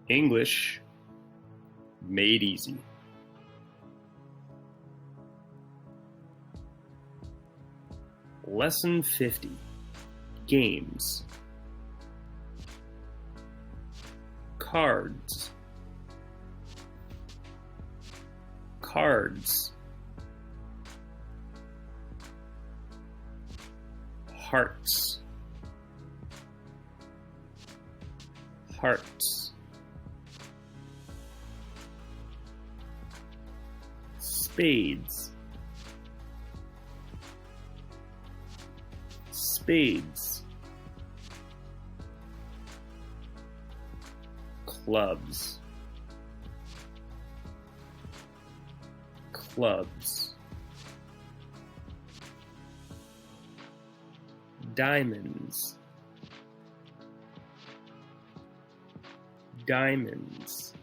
English made easy. Lesson 50. Games. Cards. Cards. Hearts. Hearts. Spades. Spades. Clubs. Clubs. Diamonds. Diamonds.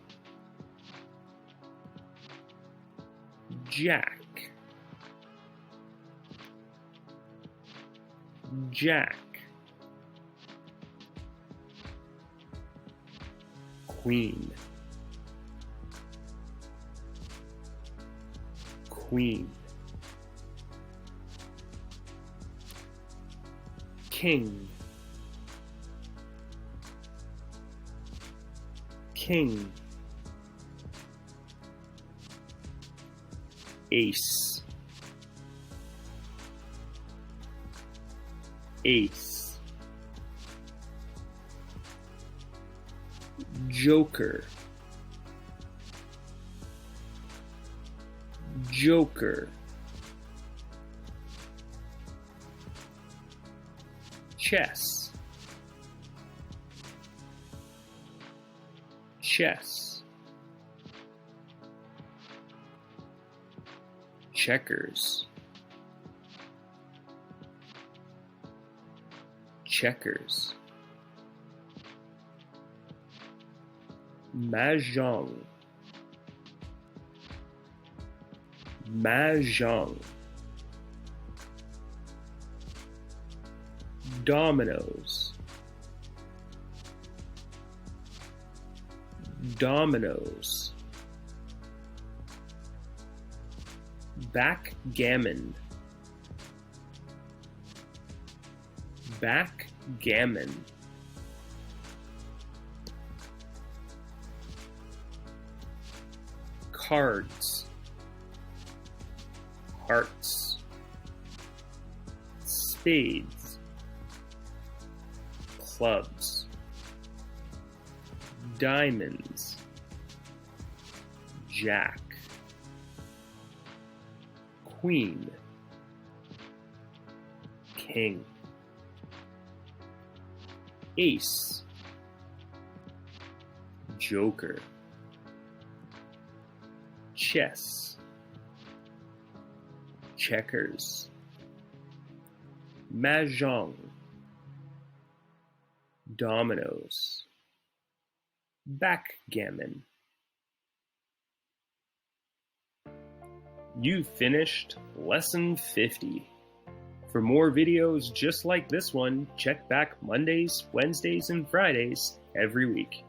Jack. Jack. Queen. Queen. King. King. Ace. Ace. Joker. Joker. Chess. Chess. Checkers. Checkers. Mahjong. Mahjong. Dominoes. Dominoes. Backgammon. Backgammon. Cards. Hearts. Spades. Clubs. Diamonds. Jack. Queen. King. Ace. Joker. Chess. Checkers. Mahjong. Dominoes. Backgammon. You finished Lesson 50. For more videos just like this one, check back Mondays, Wednesdays, and Fridays every week.